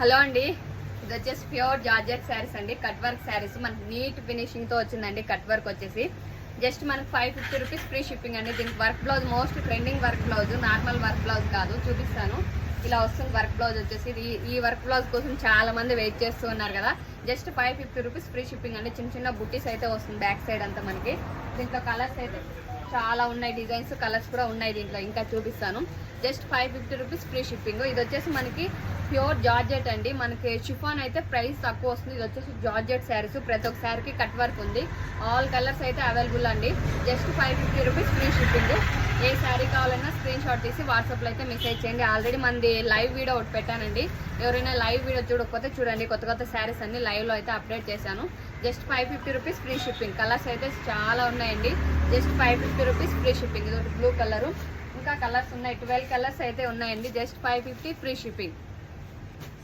Hello అండి, ఇది వచ్చేసి ప్యూర్ జార్జెట్ శారీస్ అండి. కట్ వర్క్ శారీస్ మనకి నీట్ ఫినిషింగ్ తో వచ్చిందండి. కట్ వర్క్ వచ్చేసి జస్ట్ మనకి 550 రూపీస్ ఫ్రీ షిప్పింగ్ అండి. దీనికి work blouse most trending work blouse, normal work blouse కాదు. చూపిస్తాను, ఇలా వస్తుంది వర్క్ బ్లౌజ్ వచ్చేసి. ఈ వర్క్ బ్లౌజ్ కోసం చాలా మంది వెయిట్ చేస్తూ ఉన్నారు కదా. జస్ట్ 550 రూపీస్ ఫ్రీ షిప్పింగ్ అండి. చిన్న చిన్న బుట్టీస్ అయితే వస్తుంది బ్యాక్ సైడ్ అంతా మనకి. దీంట్లో కలర్స్ అయితే చాలా ఉన్నాయి, డిజైన్స్ కలర్స్ కూడా ఉన్నాయి దీంట్లో, ఇంకా చూపిస్తాను. Just 550 rupees free shipping. ఇది వచ్చేసి మనకి ప్యూర్ జార్జెట్ అండి. మనకి షిఫాన్ అయితే ప్రైస్ తక్కువ వస్తుంది. ఇది వచ్చేసి జార్జెట్ శారీస్, ప్రతి ఒక్క శారీకి కట్ వర్క్ ఉంది. ఆల్ కలర్స్ అయితే అవైలబుల్ అండి. Just 550 rupees free shipping. ఏ శారీ కావాలన్నా స్క్రీన్ షాట్ తీసి వాట్సాప్లో అయితే మెసేజ్ చేయండి. ఆల్రెడీ మనది లైవ్ వీడియో ఒకటి పెట్టానండి. ఎవరైనా లైవ్ వీడియో చూడకపోతే చూడండి, కొత్త కొత్త శారీస్ అన్ని లైవ్లో అయితే అప్డేట్ చేశాను. Just 550 rupees free shipping. Colours అయితే చాలా ఉన్నాయండి. Just 550 rupees free shipping. ఇది ఒకటి బ్లూ కలరు, ఇంకా కలర్స్ ఉన్నాయి, 12 కలర్స్ అయితే ఉన్నాయండి. Just 550 free shipping.